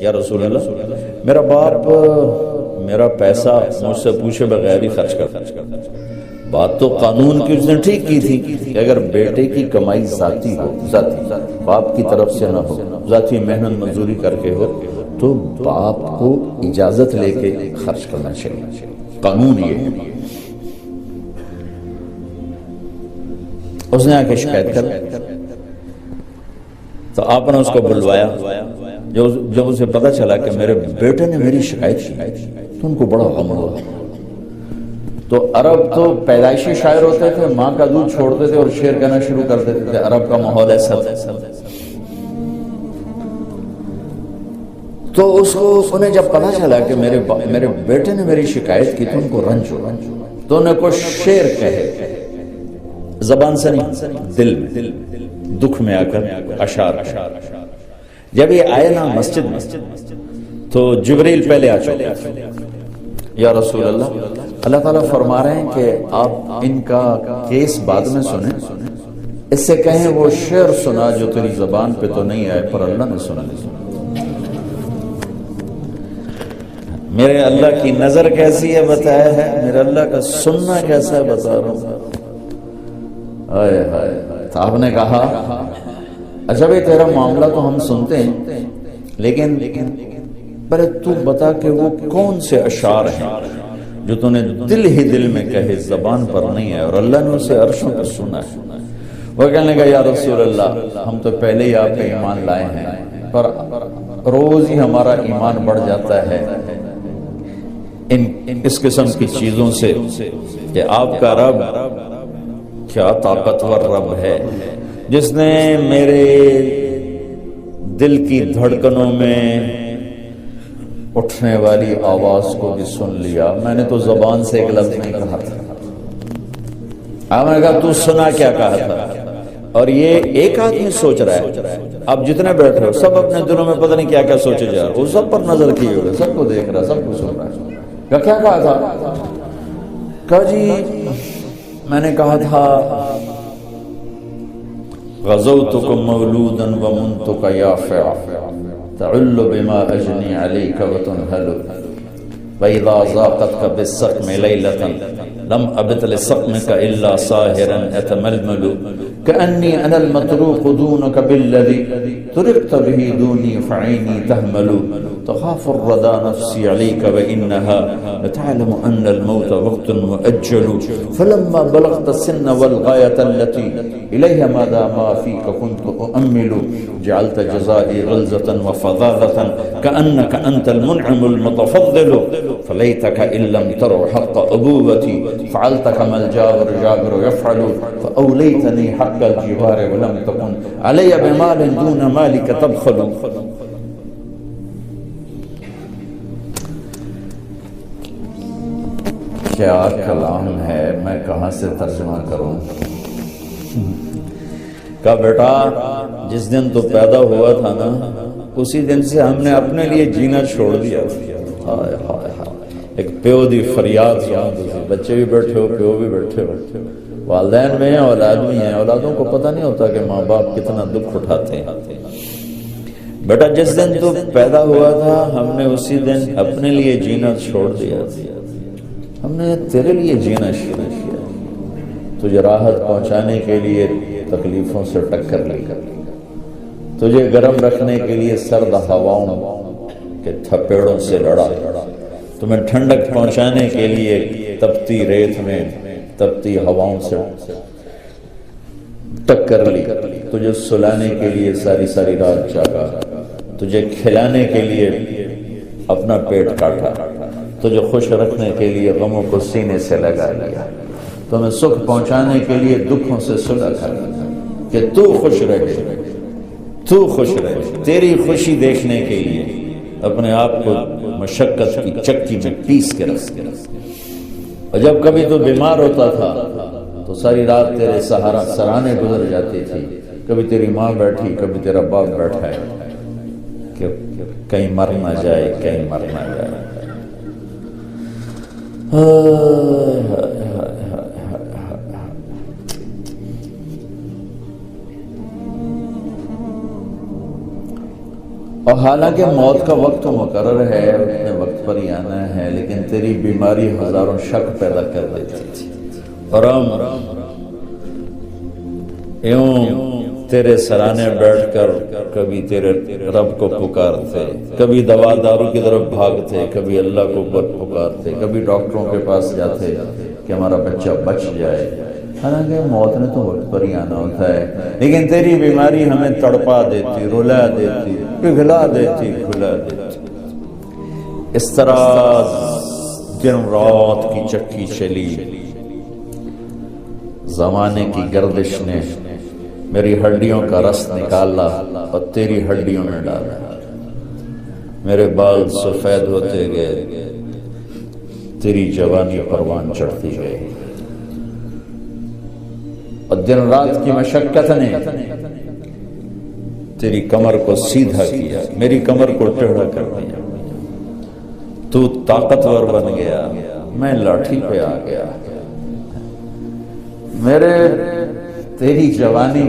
یا رسول اللہ میرا باپ میرا پیسہ مجھ سے پوچھے بغیر ہی خرچ کرتا ہے. بات تو قانون کی اس نے ٹھیک کی تھی کہ اگر بیٹے کی کمائی ذاتی ہو، ذاتی باپ کی طرف سے نہ ہو، ذاتی محنت مزدوری کر کے ہو، تو باپ کو اجازت لے کے خرچ کرنا چاہیے. قانون یہ ہے. اس نے آ کے شکایت کر تو آپ نے اس کو بلوایا. جب اسے پتا چلا کہ میرے بیٹے نے میری شکایت کی تو ان کو بڑا غم ہوا. تو عرب تو پیدائشی شاعر ہوتے تھے، ماں کا دودھ چھوڑتے تھے اور شعر کہنا شروع کر دیتے تھے. عرب کا ماحول ایسا تھا. تو اس کو انہیں جب پتا چلا کہ میرے بیٹے نے میری شکایت کی تو ان کو رنج ہوا. تو انہیں کچھ شعر کہے، زبان سے نہیں، دل میں، دکھ میں آ کر اشعار. جب یہ آئے نا مسجد میں تو جبریل پہلے آ چکے. یا رسول اللہ تعالیٰ فرما رہے ہیں کہ آپ ان کا کیس بعد میں سنیں، اس سے کہیں وہ شعر سنا جو تیری زبان پہ تو نہیں آئے پر اللہ نے سنا. میرے اللہ کی نظر کیسی ہے بتایا ہے، میرے اللہ کا سننا کیسا ہے بتا رہا ہوں. تو آپ نے کہا اچھا بھائی تیرا معاملہ تو ہم سنتے ہیں، لیکن پہلے تو بتا کہ وہ کون سے اشعار ہیں جو تو نے دل ہی دل میں کہے، زبان پر نہیں ہے اور اللہ نے اسے عرشوں پر سنا ہے. وہ کہنے لگا یا رسول اللہ ہم تو پہلے ہی آپ کا ایمان لائے ہیں، پر روز ہی ہمارا ایمان بڑھ جاتا ہے اس قسم کی چیزوں سے کہ آپ کا رب کیا طاقتور رب ہے جس نے میرے دل کی دھڑکنوں میں اٹھنے والی آواز کو بھی سن لیا. میں نے تو زبان سے ایک لفظ نہیں کہا تھا. آپ نے کہا تو سنا کیا کہا تھا. اور یہ ایک آدمی سوچ رہا ہے، اب جتنے بیٹھے ہو سب اپنے دلوں میں پتہ نہیں کیا کیا سوچے جا رہے، وہ سب پر نظر کیے ہوئے، سب کو دیکھ رہا، سب کو سن رہا ہے. کیا کہا تھا؟ کہا جی میں نے کہا تھا غزوتکم مولودا ومنتک یافع تعل بما اجنی علیک وتنہل وإذا ضاقتك بالسقم ليلة لم أبت لسقمك إلا ساهرا أتململ كأني أنا المتروك دونك بالذي تركت به دوني فعيني تهمل تخاف الردى نفسي عليك وإنها لتعلم أن الموت وقت مؤجل فلما بلغت السن والغاية التي إليها ماذا ما فيك كنت أؤمل جعلت جزائي غلزة وفظاظة كأنك أنت المنعم المتفضل فليتك إن لم تروا حق أبوتي فعلت كما الجابر يفعل فأوليتني حق الجوار ولم تكن علي بمال دون مالك تبخل. کیا کلام ہے، میں کہاں سے ترجمہ کروں. کہا بیٹا جس دن تو پیدا ہوا تھا نا اسی دن سے ہم نے اپنے لیے جینا چھوڑ دیا. ایک پیو دی فریاد سنو، بچے بھی بیٹھے ہو، پیو بھی بیٹھے ہو، والدین میں ہیں، اولاد بھی ہیں. اولادوں کو پتہ نہیں ہوتا کہ ماں باپ کتنا دکھ اٹھاتے ہیں. بیٹا جس دن تو پیدا ہوا تھا ہم نے اسی دن اپنے لیے جینا چھوڑ دیا. ہم نے تیرے لیے جینا شروع کیا، تجھے راحت پہنچانے کے لیے تکلیفوں سے ٹکر لے کر، تجھے گرم رکھنے کے لیے سرد ہواؤں کے تھپیڑوں سے لڑا، تمہیں ٹھنڈک پہنچانے کے لیے تپتی ریت میں تپتی ہواؤں سے ٹکر لی، تجھے سلانے کے لیے ساری ساری رات جاگا، تجھے کھلانے کے لیے اپنا پیٹ کاٹا، تجھے خوش رکھنے کے لیے غموں کو سینے سے لگا لیا، تمہیں سکھ پہنچانے کے لیے دکھوں سے صلح کر کہ تو خوش رہے، تو خوش رہے. تیری خوشی دیکھنے کے لیے اپنے آپ کو مشقت کی چکی میں پیس کے رکھ. اور جب کبھی تو بیمار ہوتا تھا تو ساری رات تیرے سرانے گزر جاتی تھی. کبھی تیری ماں بیٹھی، کبھی تیرا باپ بیٹھا ہے کہ کہیں مر نہ جائے، کہیں مر نہ جائے. اور حالانکہ موت کا وقت تو مقرر ہے، اپنے وقت پر ہی آنا ہے، لیکن تیری بیماری ہزاروں شک پیدا کر دیتی تھی، اور ہم یوں تیرے سرانے بیٹھ کر کبھی تیرے رب کو پکارتے، کبھی دوا دارو کی طرف بھاگتے، کبھی اللہ کو پکارتے، کبھی ڈاکٹروں کے پاس جاتے کہ ہمارا بچہ بچ جائے، حالانکہ موت نے تو وقت پر ہی آنا ہوتا ہے، لیکن تیری بیماری ہمیں تڑپا دیتی، رلا دیتی، پگھلا دیتی، کھلا دیتی۔ اس طرح دن رات کی چکی چلی، زمانے کی گردش نے میری ہڈیوں کا رس نکالا اور تیری ہڈیوں میں ڈالا، میرے بال سفید ہوتے گئے، تیری جوانی پروان چڑھتی گئی، اور دن رات کی مشقت نے تیری کمر کو سیدھا کیا، میری کمر کو ٹیڑھا کر دیا، تو طاقتور بن گیا، میں لاٹھی پہ آ گیا، میرے تیری جوانی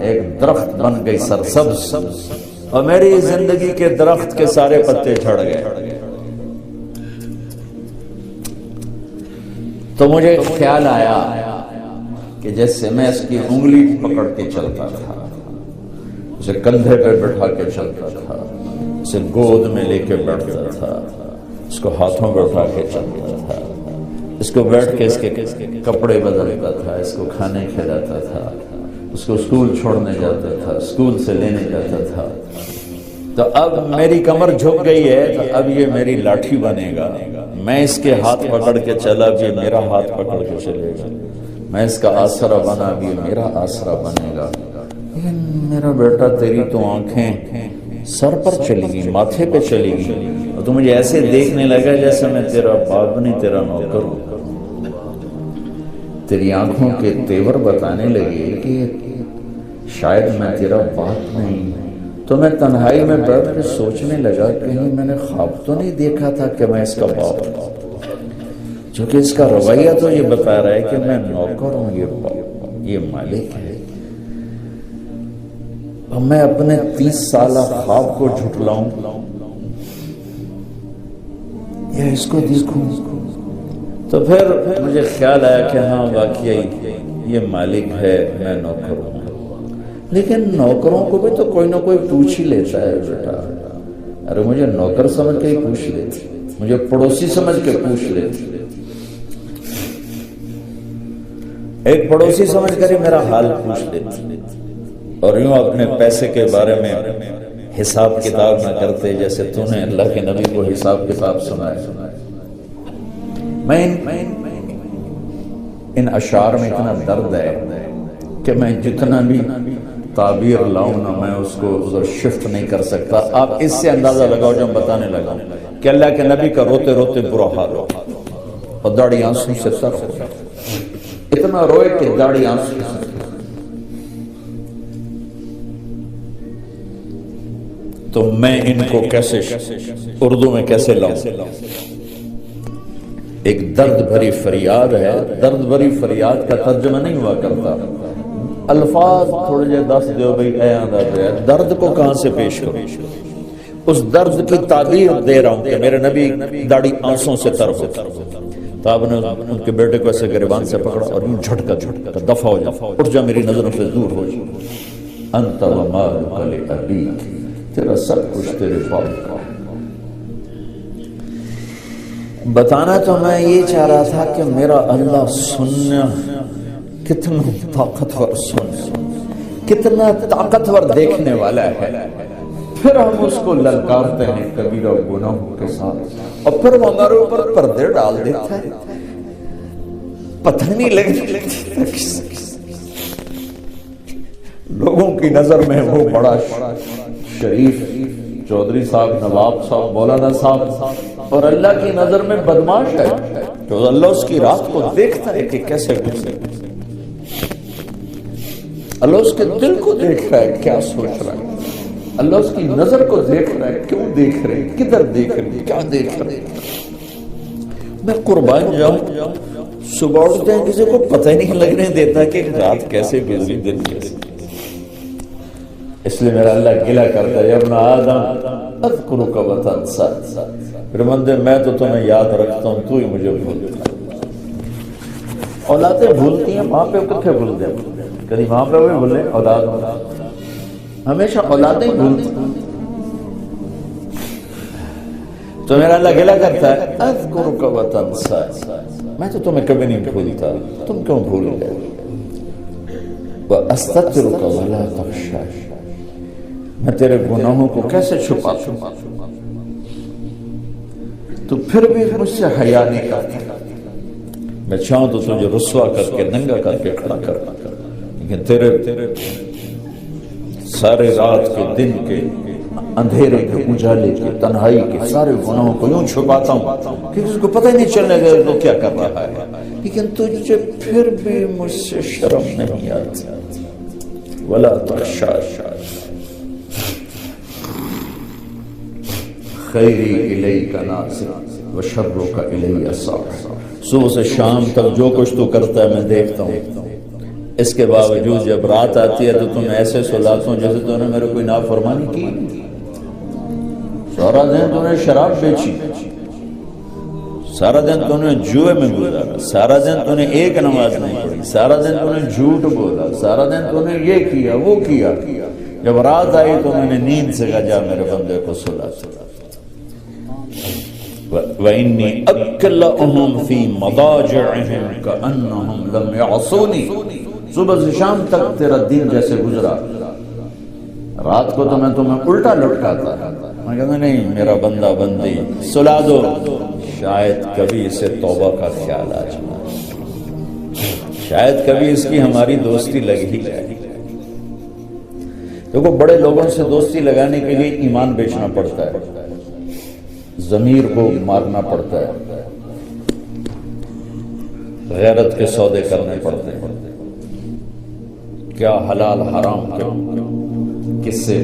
ایک درخت بن گئی سرسبز، اور میری زندگی کے درخت کے سارے پتے جھڑ گئے۔ تو مجھے خیال آیا کہ جیسے میں اس کی انگلی پکڑ کے چلتا تھا، اسے کندھے پہ بٹھا کے چلتا تھا، اسے گود میں لے کے بیٹھتا تھا، اس کو ہاتھوں پہ اٹھا کے چلتا تھا، اس کو بیٹھ کے اس کے کپڑے بدلتا تھا، اس کو کھانے کھلاتا تھا، اس کو اسکول چھوڑنے جاتا تھا، اسکول سے لینے جاتا تھا۔ تو اب میری کمر جھک گئی ہے، تو اب یہ میری لاٹھی بنے گا، میں اس کے ہاتھ پکڑ کے چلا بھی میرا ہاتھ پکڑ کے چلے گا، میں اس کا آسرا بنا بھی میرا آسرا بنے گا۔ لیکن میرا بیٹا تیری تو آنکھیں سر پر چلی گئی، ماتھے پہ چلی گئی، اور تو مجھے ایسے دیکھنے لگا جیسے میں تیرا باپ نہیں تیرا نوکر ہوں۔ تیری آنکھوں کے تیور بتانے لگے کہ شاید میں تیرا باپ نہیں، تو میں تنہائی میں بیٹھ کے سوچنے لگا کہیں میں نے خواب تو نہیں دیکھا تھا کہ میں اس کا باپ ہوں، چونکہ اس کا رویہ تو یہ بتا رہا ہے کہ میں نوکر ہوں، یہ مالک ہے، اور میں اپنے 30 سالہ خواب کو جھٹلاؤں یا اس کو دیکھوں؟ تو پھر مجھے خیال آیا کہ ہاں واقعی یہ مالک ہے، میں نوکر ہوں، لیکن نوکروں کو بھی تو کوئی نہ کوئی پوچھ ہی لیتا ہے بیٹا، ارے مجھے نوکر سمجھ کے ہی پوچھ لیتی، مجھے پڑوسی سمجھ کے پوچھ لیتی، ایک پڑوسی سمجھ کر ہی میرا حال پوچھ لیتی، اور یوں اپنے پیسے کے بارے میں حساب کتاب نہ کرتے جیسے تو نے اللہ کے نبی کو حساب کتاب سنایا۔ میں ان اشعار میں اتنا درد ہے کہ میں جتنا بھی تعبیر لاؤں نا میں اس کو ادھر شفٹ نہیں کر سکتا۔ آپ اس سے اندازہ لگاؤ جو میں بتانے لگا کہ اللہ کے نبی کا روتے روتے برا حال ہو اور داڑھی آنسوں سے سر ہو، اتنا روئے کہ داڑھی آنسوں سے۔ تو میں ان کو کیسے اردو میں کیسے لاؤں؟ ایک درد بھری فریاد ہے، درد بھری فریاد کا ترجمہ نہیں ہوا کرتا، الفاظ تھوڑے جے دس دیو بھئی اے آندہ دے، درد کو کہاں سے پیش کروں؟ اس درد کی تعبیر دے رہا ہوں کہ میرے نبی داڑھی آنسوں سے تر ہو۔ تو آپ نے ان کے بیٹے کو ایسے گریبان سے پکڑا اور یوں جھٹکا دفع ہو جا، اٹھ جا، میری نظروں سے دور ہو جا، انت و مالک لابیک، تیرا سب کچھ تیرے باپ کا۔ بتانا تو میں یہ چاہ رہا تھا کہ میرا اللہ سننا کتنا طاقتور، سننا کتنا طاقتور دیکھنے والا ہے، پھر ہم اس کو للکارتے ہیں کبیرہ گناہوں کے ساتھ، اور پھر وہ ہمارے اوپر پردے ڈال دیتا ہے، پتہ نہیں لگتا لوگوں کی نظر میں وہ بڑا شریف چودھری صاحب، نواب صاحب، مولانا صاحب، اور اللہ کی نظر میں بدماش ہے، تو اللہ اس کی رات کو دیکھتا ہے کہ کیسے گزرے، اللہ اس کے دل کو دیکھ رہا ہے کیا سوچ رہا ہے، اللہ اس کی نظر کو دیکھ رہا ہے کیوں دیکھ رہے، کدھر دیکھ رہے، کیا دیکھ رہے۔ میں قربان جاؤں، صبح اٹھتے ہیں کسی کو پتہ ہی نہیں لگنے دیتا کہ رات کیسے گزری، دن کیسے۔ اس لیے میرا اللہ گلہ کرتا ہے، یا ابن آدم اذکرک وتنسا، پھر بندے میں تو تمہیں یاد رکھتا ہوں، تو ہی مجھے بھولتا ہے۔ اولادیں بھولتی ہیں، ماں پہ کتنے بھول دیں، کبھی ماں پہ بھی بھولے، اولاد ہمیشہ اولادیں بھولتی ہیں۔ تو میرا اللہ گلہ کرتا ہے اذکرک وتنسا، میں تو تمہیں کبھی نہیں بھولتا، تم کیوں بھول گئے؟ وَأَسْتَغْفِرُكَ وَلَا تَخْشَىٰ، میں تیرے گناہوں کو کیسے چھپاتا ہوں، تو پھر بھی مجھ سے حیا نہیں کرتا۔ میں چاہوں تو تجھے رسوا کر کے ننگا کر کے کھڑا کر، لیکن تیرے سارے رات کے، دن کے، اندھیرے کے، اجالے کے، تنہائی کے سارے گناہوں کو یوں چھپاتا ہوں کہ کسی کو پتہ ہی نہیں چلنے گا تو کیا کر رہا ہے، لیکن تجھے پھر بھی مجھ سے شرم نہیں آتی۔ ولا تخشى خیری الیک ناظر وشرک الی صاعد، صبح سے شام تک جو کچھ تو کرتا ہے میں دیکھتا ہوں، اس کے باوجود جب رات آتی ہے تو تم ایسے سلاتا ہوں جیسے تو نے میرے کوئی نافرمانی کی۔ سارا دن تو نے شراب بیچی، سارا دن تو نے جوئے میں گزارا، سارا دن تو نے ایک نماز نہیں پڑھی، سارا دن تو نے جھوٹ بولا، سارا دن تو نے یہ کیا وہ کیا، جب رات آئی تو میں نے نیند سے کہا جا میرے بندے کو سلا۔ وَإِنِّي أَكْلَأُهُمْ فِي مَضَاجِعِهِمْ كَأَنَّهُمْ لَمْ يَعْصُونِي، صبح سے شام تک تیرا دن جیسے گزرا، رات کو تو میں تمہیں الٹا لٹکاتا، میں کہتا نہیں میرا بندہ بندی سلا دو، شاید کبھی اسے توبہ کا خیال آ جائے، شاید کبھی اس کی ہماری دوستی لگ ہی جائے۔ دیکھو بڑے لوگوں سے دوستی لگانے کے لیے ایمان بیچنا پڑتا ہے، ضمیر کو مارنا پڑتا ہے، غیرت کے سودے کرنے پڑتے ہیں، کیا حلال حرام کیا کس سے